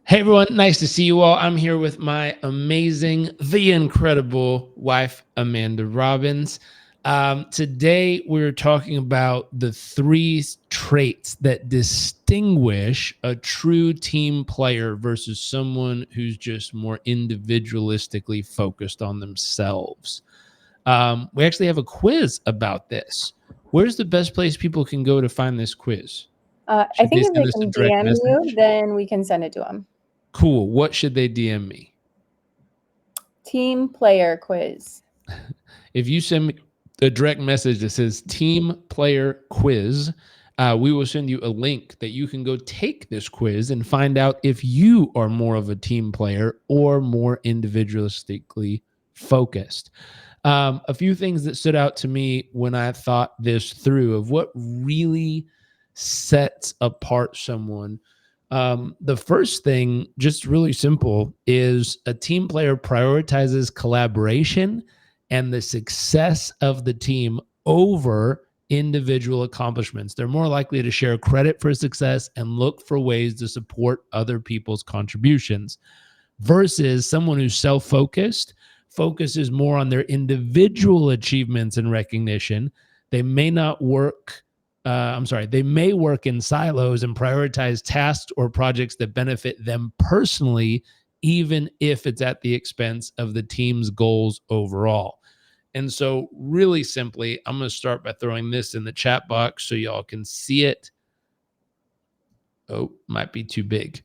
Hey everyone, nice to see you all. I'm here with my amazing, the incredible wife, Amanda Robbins. Today, we're talking about the three traits that distinguish a true team player versus someone who's just more individualistically focused on themselves. We actually have a quiz about this. Where's the best place people can go to find this quiz? I Should they think if send they us a can direct DM you, message? then we can send it to them. Cool. What should they DM me? Team player quiz. If you send me a direct message that says team player quiz, we will send you a link that you can go take this quiz and find out if you are more of a team player or more individualistically focused. A few things that stood out to me when I thought this through of what really sets apart someone. The first thing, just really simple, is a team player prioritizes collaboration and the success of the team over individual accomplishments. They're more likely to share credit for success and look for ways to support other people's contributions versus someone who's self focused, focuses more on their individual achievements and recognition. They may not work. They may work in silos and prioritize tasks or projects that benefit them personally, even if it's at the expense of the team's goals overall. And so, really simply, I'm going to start by throwing this in the chat box so y'all can see it. Oh, might be too big.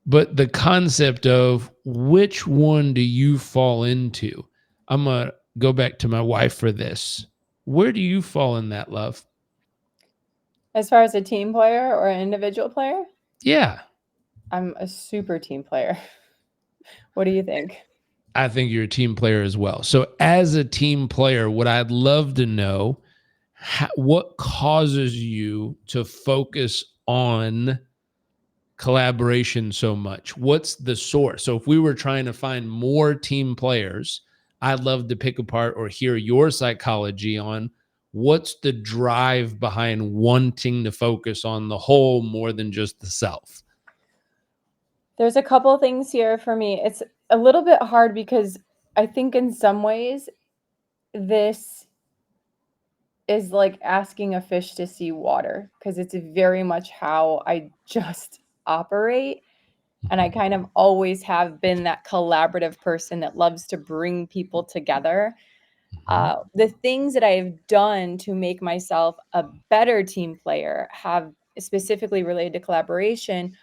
But the concept of which one do you fall into? I'm going to go back to my wife for this. Where do you fall in that, love? As far as a team player or an individual player, Yeah, I'm a super team player. What do you think? I think you're a team player as well. So, as a team player, what I'd love to know, what causes you to focus on collaboration so much? What's the source? So if we were trying to find more team players, I'd love to pick apart or hear your psychology on what's the drive behind wanting to focus on the whole more than just the self. There's a couple of things here for me. It's a little bit hard because I think in some ways this is like asking a fish to see water because it's very much how I just operate. And I kind of always have been that collaborative person that loves to bring people together. Mhm. The things that I've done to make myself a better team player have specifically related to collaboration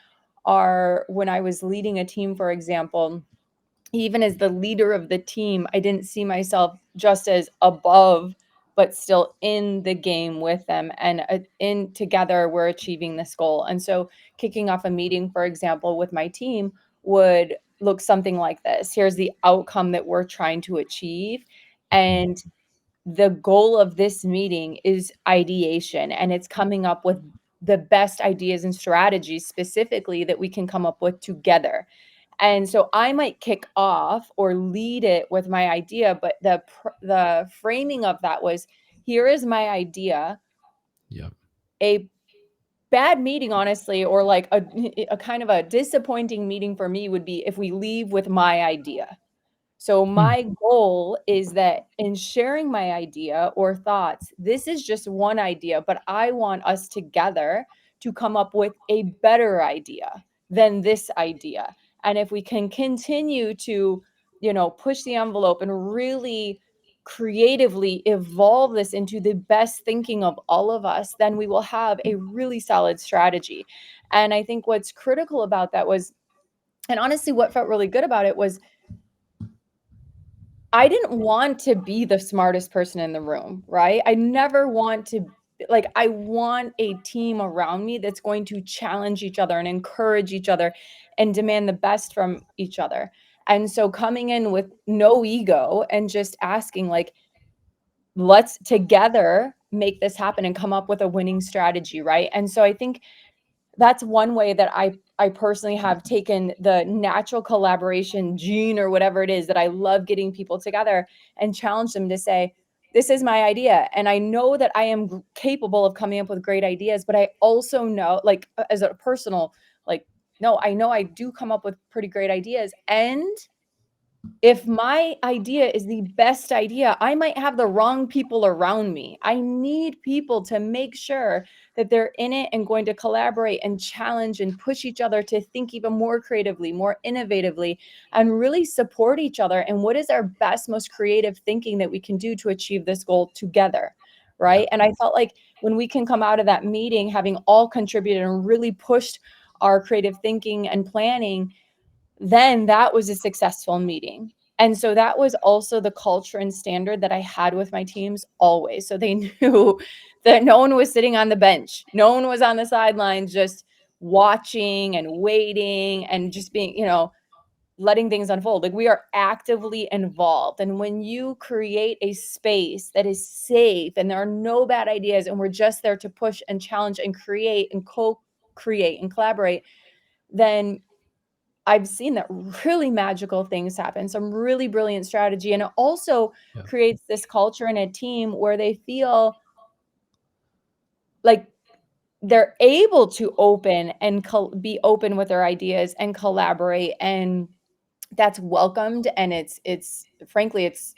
are when I was leading a team, for example, even as the leader of the team, I didn't see myself just as above, but still in the game with them. And in together, we're achieving this goal. And so, kicking off a meeting, for example, with my team would look something like this. Here's the outcome that we're trying to achieve. And the goal of this meeting is ideation, and it's coming up with the best ideas and strategies specifically that we can come up with together. And so I might kick off or lead it with my idea, but the framing of that was, here is my idea. Yep. A bad meeting, honestly, or like a kind of a disappointing meeting for me would be if we leave with my idea. So Hmm. my goal is that in sharing my idea or thoughts, this is just one idea, but I want us together to come up with a better idea than this idea. And if we can continue to, push the envelope and really creatively evolve this into the best thinking of all of us, then we will have a really solid strategy. And I think what's critical about that was, and honestly, what felt really good about it was I didn't want to be the smartest person in the room, right? I never want to like, I want a team around me that's going to challenge each other and encourage each other and demand the best from each other. And so coming in with no ego and just asking like, let's together make this happen and come up with a winning strategy, right? And so I think that's one way that I personally have taken the natural collaboration gene or whatever it is that I love getting people together and challenge them to say, this is my idea. And I know that I am capable of coming up with great ideas, but I also know, like, as a personal, like, no, I know I do come up with pretty great ideas. And if my idea is the best idea, I might have the wrong people around me. I need people to make sure that they're in it and going to collaborate and challenge and push each other to think even more creatively, more innovatively, and really support each other. And what is our best, most creative thinking that we can do to achieve this goal together? Yeah. Right. And I felt like when we can come out of that meeting having all contributed and really pushed our creative thinking and planning, then that was a successful meeting. And so that was also the culture and standard that I had with my teams always. So they knew that no one was sitting on the bench. No one was on the sidelines just watching and waiting and just being, letting things unfold. Like, we are actively involved. And when you create a space that is safe and there are no bad ideas and we're just there to push and challenge and create and co-create and collaborate, then I've seen that really magical things happen, some really brilliant strategy. And it also Yeah. creates this culture in a team where they feel like they're able to open and be open with their ideas and collaborate. And that's welcomed. And it's frankly, it's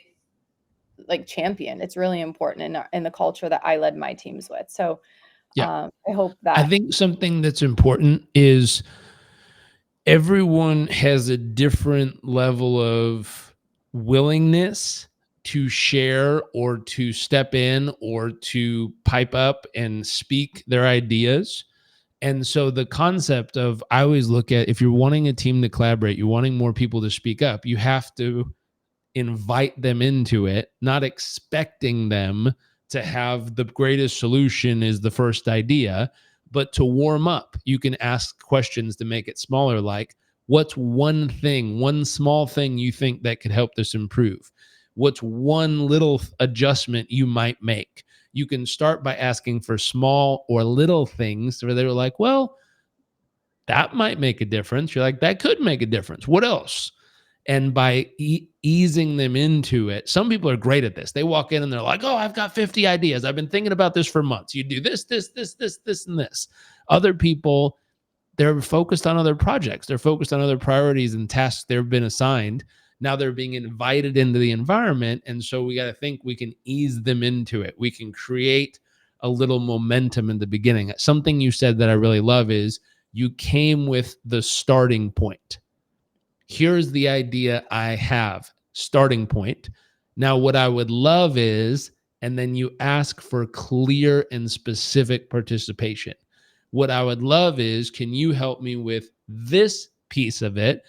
like champion. It's really important in the culture that I led my teams with. So Yeah. I hope I that, think something that's important is everyone has a different level of willingness to share or to step in or to pipe up and speak their ideas. And so the concept of, I always look at, if you're wanting a team to collaborate, you're wanting more people to speak up, you have to invite them into it, not expecting them to have the greatest solution is the first idea, but to warm up. You can ask questions to make it smaller, like, what's one thing, one small thing you think that could help this improve? What's one little adjustment you might make? You can start by asking for small or little things where they were like, well, that might make a difference. You're like, that could make a difference. What else? And by easing them into it, some people are great at this. They walk in and they're like, oh, I've got 50 ideas. I've been thinking about this for months. You do this, and this. Other people, they're focused on other projects. They're focused on other priorities and tasks they've been assigned. Now they're being invited into the environment. And so we got to think we can ease them into it. We can create a little momentum in the beginning. Something you said that I really love is you came with the starting point. Here's the idea I have, starting point. Now, what I would love is, and then you ask for clear and specific participation. What I would love is, can you help me with this piece of it?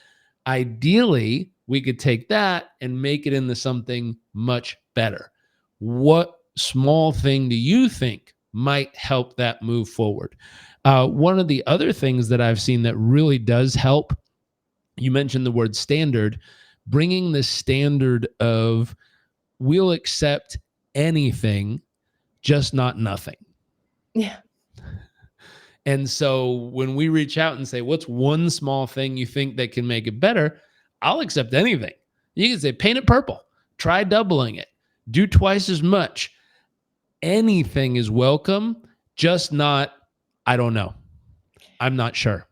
Ideally, we could take that and make it into something much better. What small thing do you think might help that move forward? One of the other things that I've seen that really does help, you mentioned the word standard, bringing the standard of, we'll accept anything, just not nothing. yeah. And so when we reach out and say, what's one small thing you think that can make it better? I'll accept anything. You can say, paint it purple, try doubling it, do twice as much. Anything is welcome, just not, I don't know, I'm not sure.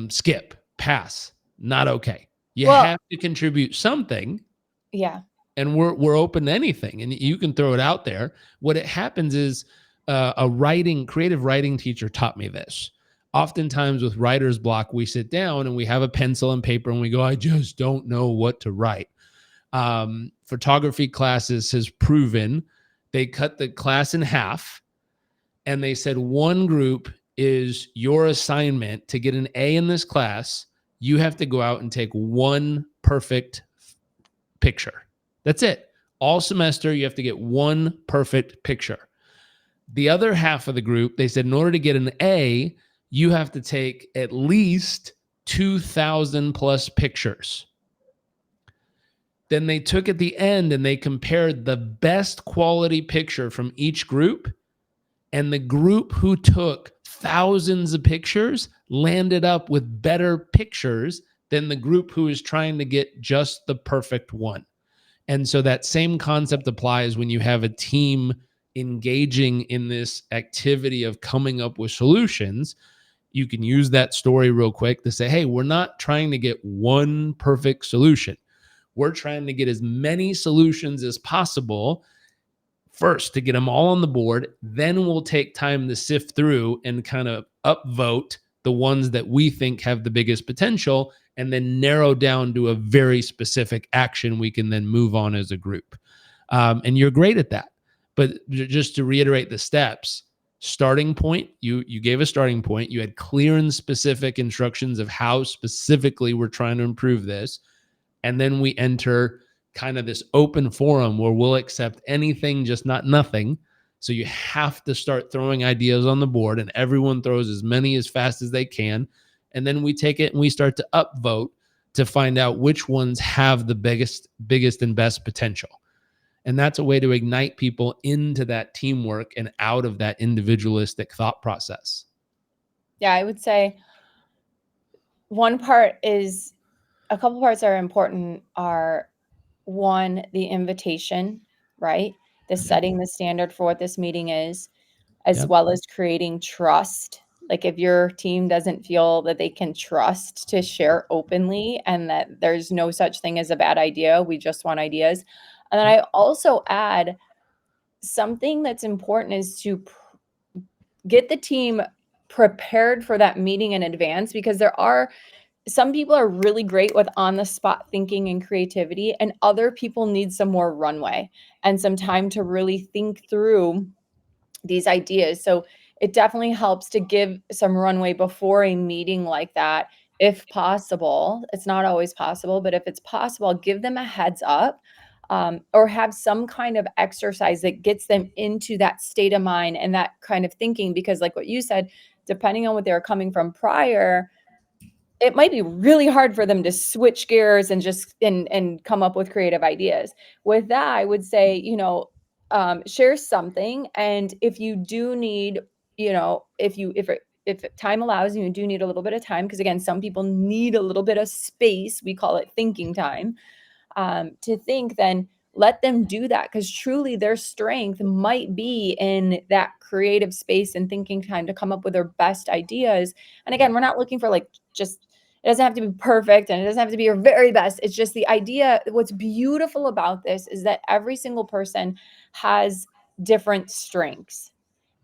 Skip, pass, not okay. You Well, have to contribute something, yeah. and we're open to anything, and you can throw it out there. What it happens is, a creative writing teacher taught me this. Oftentimes with writer's block, we sit down and we have a pencil and paper and we go, I just don't know what to write. Photography classes has proven, they cut the class in half and they said, one group is your assignment to get an A in this class. You have to go out and take one perfect picture. That's it. All semester, you have to get one perfect picture. The other half of the group, they said, in order to get an A, you have to take at least 2,000 plus pictures. Then they took at the end and they compared the best quality picture from each group, and the group who took thousands of pictures landed up with better pictures than the group who is trying to get just the perfect one. And so that same concept applies when you have a team engaging in this activity of coming up with solutions. You can use that story real quick to say, hey, we're not trying to get one perfect solution. We're trying to get as many solutions as possible first to get them all on the board. Then we'll take time to sift through and kind of upvote the ones that we think have the biggest potential, and then narrow down to a very specific action we can then move on as a group. And you're great at that. But just to reiterate the steps, starting point, you gave a starting point. You had clear and specific instructions of how specifically we're trying to improve this. And then we enter kind of this open forum where we'll accept anything, just not nothing. So you have to start throwing ideas on the board, and everyone throws as many as fast as they can. And then we take it and we start to upvote to find out which ones have the biggest and best potential. And that's a way to ignite people into that teamwork and out of that individualistic thought process. Yeah, I would say a couple parts that are important are, one, the invitation, right? The setting the standard for what this meeting is, as well as creating trust. Like if your team doesn't feel that they can trust to share openly and that there's no such thing as a bad idea, we just want ideas. And then I also add something that's important is to get the team prepared for that meeting in advance, because some people are really great with on the spot thinking and creativity, and other people need some more runway and some time to really think through these ideas. So it definitely helps to give some runway before a meeting like that, if possible. It's not always possible, but if it's possible, give them a heads up, or have some kind of exercise that gets them into that state of mind and that kind of thinking. Because like what you said, depending on what they were coming from prior, it might be really hard for them to switch gears and just and come up with creative ideas. With that, I would say, share something. And if you do need, if time allows, you do need a little bit of time, because again, some people need a little bit of space. We call it thinking time, to think. Then let them do that, because truly their strength might be in that creative space and thinking time to come up with their best ideas. And again, we're not looking for it doesn't have to be perfect and it doesn't have to be your very best. It's just the idea. What's beautiful about this is that every single person has different strengths.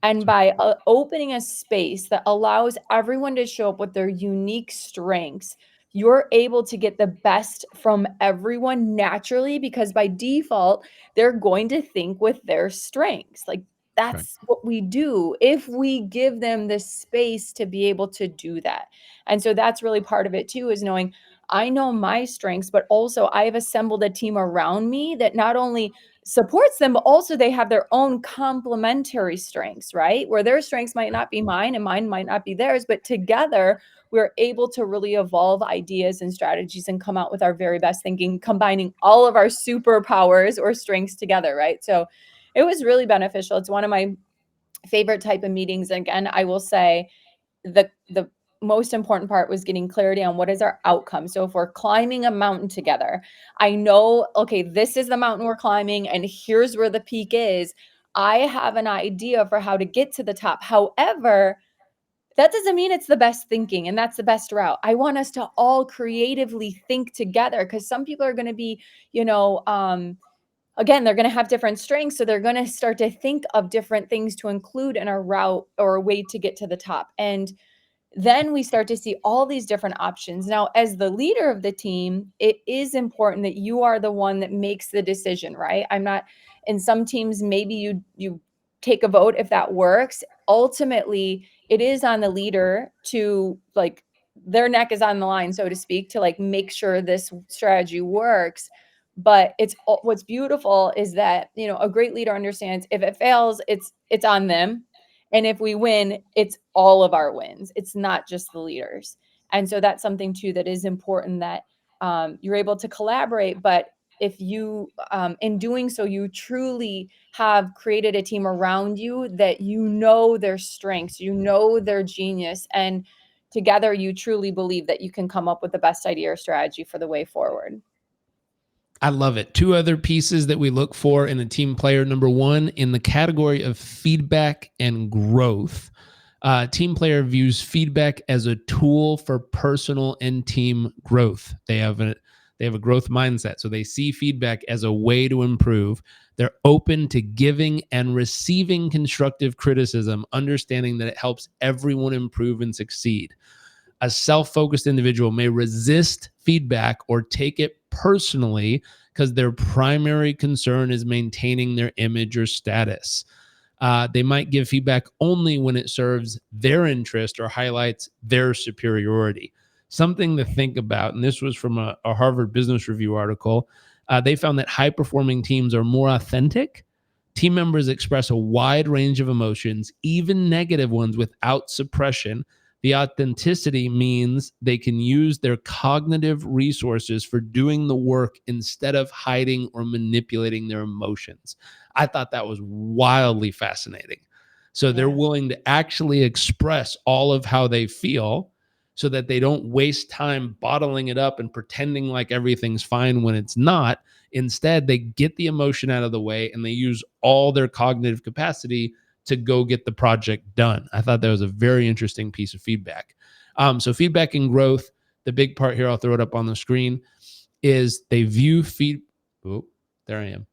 And by opening a space that allows everyone to show up with their unique strengths, you're able to get the best from everyone naturally, because by default, they're going to think with their strengths. Like that's what we do if we give them the space to be able to do that. And so that's really part of it too, is knowing I know my strengths, but also I have assembled a team around me that not only supports them, but also they have their own complementary strengths, right? Where their strengths might not be mine and mine might not be theirs, but together we're able to really evolve ideas and strategies and come out with our very best thinking, combining all of our superpowers or strengths together, right? So it was really beneficial. It's one of my favorite type of meetings. And again, I will say the most important part was getting clarity on what is our outcome. So if we're climbing a mountain together, I know, okay, this is the mountain we're climbing and here's where the peak is. I have an idea for how to get to the top. However, that doesn't mean it's the best thinking and that's the best route. I want us to all creatively think together, because some people are going to be, again, they're going to have different strengths. So they're going to start to think of different things to include in a route or a way to get to the top. And then we start to see all these different options. Now, as the leader of the team, it is important that you are the one that makes the decision, right? I'm not, in some teams, maybe you take a vote if that works. Ultimately, it is on the leader to, like, their neck is on the line, so to speak, to like make sure this strategy works. But what's beautiful is that, a great leader understands if it fails, it's on them. And if we win, it's all of our wins. It's not just the leaders. And so that's something too that is important, that you're able to collaborate. But if you, in doing so, you truly have created a team around you that their strengths, their genius, and together you truly believe that you can come up with the best idea or strategy for the way forward. I love it. Two other pieces that we look for in a team player. Number one, in the category of feedback and growth. Team player views feedback as a tool for personal and team growth. They have a growth mindset, so they see feedback as a way to improve. They're open to giving and receiving constructive criticism, understanding that it helps everyone improve and succeed. A self-focused individual may resist feedback or take it personally because their primary concern is maintaining their image or status. They might give feedback only when it serves their interest or highlights their superiority. Something to think about, and this was from a Harvard Business Review article. They found that high performing teams are more authentic. Team members express a wide range of emotions, even negative ones, without suppression. The authenticity means they can use their cognitive resources for doing the work instead of hiding or manipulating their emotions. I thought that was wildly fascinating. So they're Yeah. willing to actually express all of how they feel so that they don't waste time bottling it up and pretending like everything's fine when it's not. Instead, they get the emotion out of the way and they use all their cognitive capacity to go get the project done. I thought that was a very interesting piece of feedback. So feedback and growth, the big part here, I'll throw it up on the screen, is they view Oh, there I am.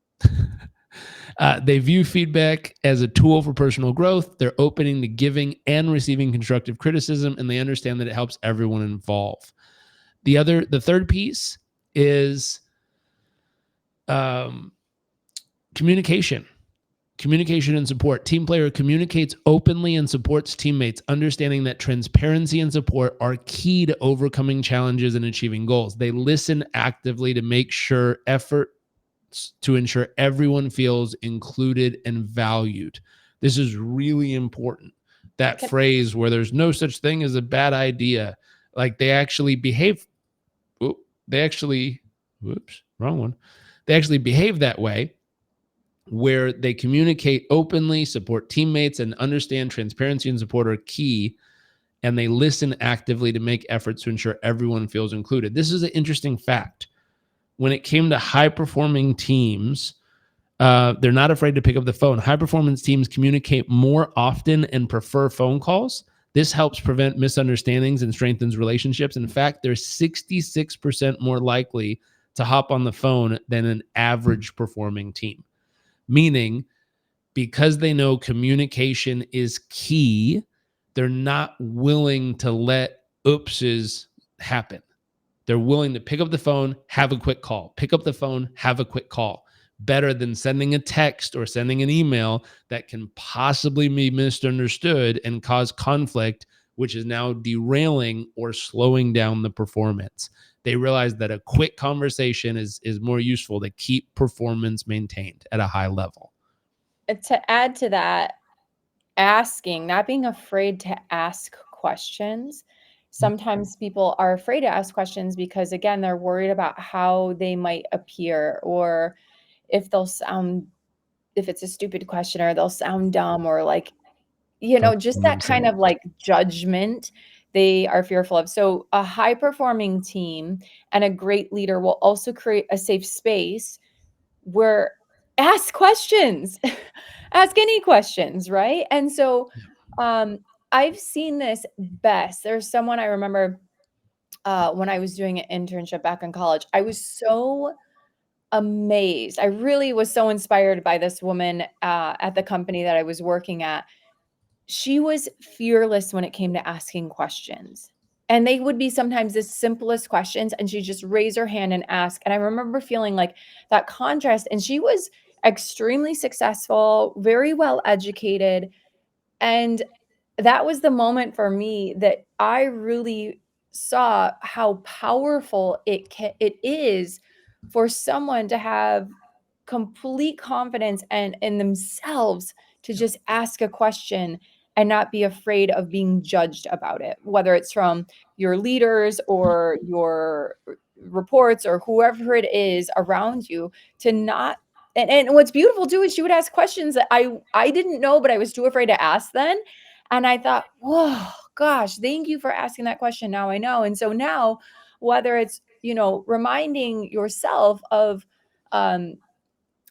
They view feedback as a tool for personal growth. They're opening to giving and receiving constructive criticism, and they understand that it helps everyone involved. The third piece is um, communication. Communication and support. Team player communicates openly and supports teammates, understanding that transparency and support are key to overcoming challenges and achieving goals. They listen actively to make sure effort to ensure everyone feels included and valued. This is really important. That Can, phrase where there's no such thing as a bad idea, like they actually behave. They actually, whoops, wrong one. They actually behave that way where they communicate openly, support teammates, and understand transparency and support are key. And they listen actively to make efforts to ensure everyone feels included. This is an interesting fact. When it came to high performing teams, they're not afraid to pick up the phone. High performance teams communicate more often and prefer phone calls. This helps prevent misunderstandings and strengthens relationships. In fact, they're 66% more likely to hop on the phone than an average performing team, meaning because they know communication is key, they're not willing to let oopses happen. They're willing to pick up the phone, have a quick call, pick up the phone, have a quick call. Better than sending a text or sending an email that can possibly be misunderstood and cause conflict, which is now derailing or slowing down the performance. They realize that a quick conversation is more useful to keep performance maintained at a high level. to add to that, not being afraid to ask questions. Sometimes people are afraid to ask questions because, again, they're worried about how they might appear, or if they'll sound, if it's a stupid question, or they'll sound dumb, or like, just Focusing that kind of themselves. like judgment they are fearful of. So a high performing team and a great leader will also create a safe space where ask questions, ask any questions, right? And so um, I've seen this best. There's someone I remember when I was doing an internship back in college. I was so amazed. I really was so inspired by this woman at the company that I was working at. She was fearless when it came to asking questions. And they would be sometimes the simplest questions, and she'd just raise her hand and ask. And I remember feeling like that contrast. And she was extremely successful, very well educated. And that was the moment for me that I really saw how powerful it is for someone to have complete confidence and in themselves to just ask a question and not be afraid of being judged about it, whether it's from your leaders or your reports or whoever it is around you, to not. And what's beautiful too is she would ask questions that I didn't know, but I was too afraid to ask then. And I thought, whoa, gosh, thank you for asking that question. Now I know. And so now, whether it's, reminding yourself of, um,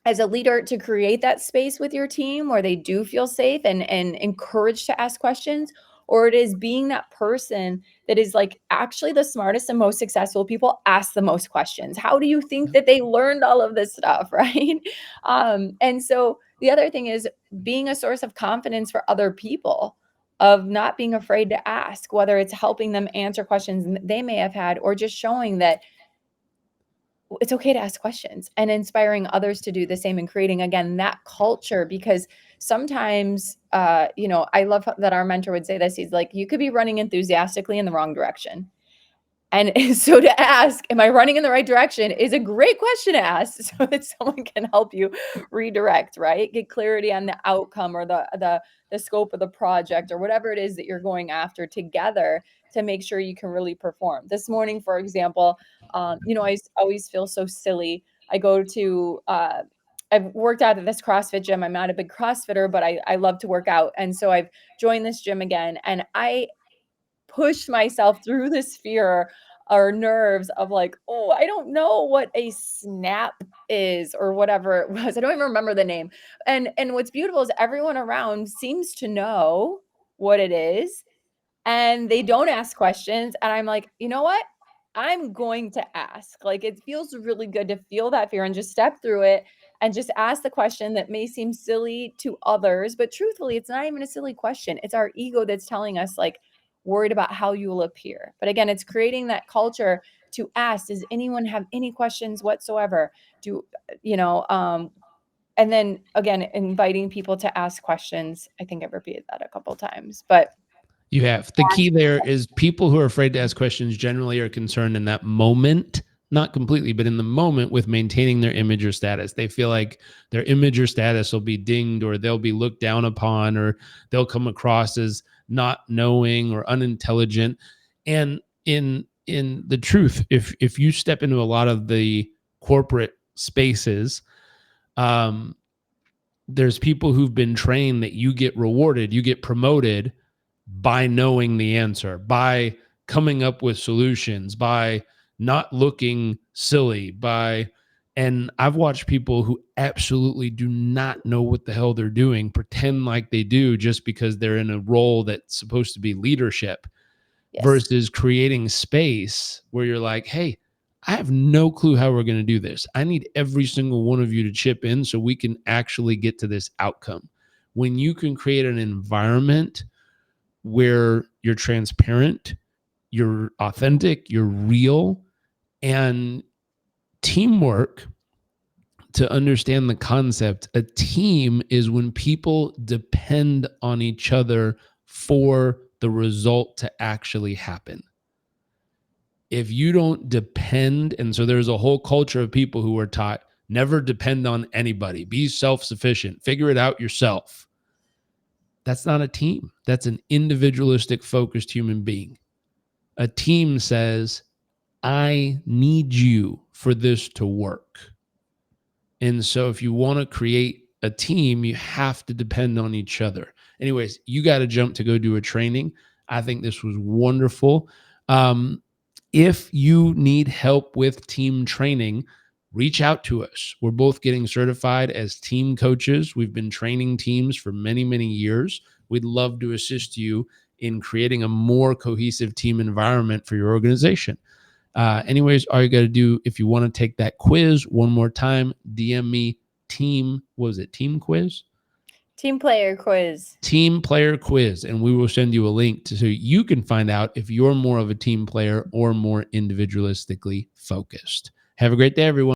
as a leader, to create that space with your team where they do feel safe and encouraged to ask questions, or it is being that person that is like actually the smartest and most successful people ask the most questions. How do you think that they learned all of this stuff, right? And so the other thing is being a source of confidence for other people, of not being afraid to ask, whether it's helping them answer questions they may have had, or just showing that it's okay to ask questions and inspiring others to do the same, and creating, again, that culture. Because sometimes, I love that our mentor would say this. He's like, you could be running enthusiastically in the wrong direction. And so to ask, am I running in the right direction, is a great question to ask so that someone can help you redirect, right? Get clarity on the outcome, or the scope of the project, or whatever it is that you're going after together, to make sure you can really perform. This morning, for example, I always feel so silly. I go to I've worked out at this CrossFit gym. I'm not a big CrossFitter, but I love to work out. And so I've joined this gym again, and I push myself through this fear or nerves of like, oh, I don't know what a snap is, or whatever it was. I don't even remember the name. And what's beautiful is everyone around seems to know what it is, and they don't ask questions. And I'm like, you know what? I'm going to ask. Like, it feels really good to feel that fear and just step through it and just ask the question that may seem silly to others. But truthfully, it's not even a silly question. It's our ego that's telling us, like, worried about how you will appear. But again, it's creating that culture to ask, does anyone have any questions whatsoever? Do, you know, and then again, inviting people to ask questions. I think I've repeated that a couple times, but You have. The key there is people who are afraid to ask questions generally are concerned in that moment, not completely, but in the moment, with maintaining their image or status. They feel like their image or status will be dinged, or they'll be looked down upon, or they'll come across as not knowing or unintelligent. And in the truth, if you step into a lot of the corporate spaces, there's people who've been trained that you get rewarded, you get promoted by knowing the answer, by coming up with solutions, by not looking silly, and I've watched people who absolutely do not know what the hell they're doing pretend like they do, just because they're in a role that's supposed to be leadership. Yes. Versus creating space where you're like, hey, I have no clue how we're going to do this. I need every single one of you to chip in so we can actually get to this outcome. When you can create an environment where you're transparent, you're authentic, you're real, and teamwork, to understand the concept, a team is when people depend on each other for the result to actually happen. If you don't depend, and so there's a whole culture of people who are taught, never depend on anybody, be self-sufficient, figure it out yourself. That's not a team. That's an individualistic, focused human being. A team says, I need you for this to work. And so if you want to create a team, you have to depend on each other. Anyways, you got to jump to go do a training. I think this was wonderful. If you need help with team training, reach out to us. We're both getting certified as team coaches. We've been training teams for many, many years. We'd love to assist you in creating a more cohesive team environment for your organization. Anyways, all you got to do, if you want to take that quiz one more time, DM me team quiz? Team player quiz. Team player quiz. And we will send you a link so you can find out if you're more of a team player or more individualistically focused. Have a great day, everyone.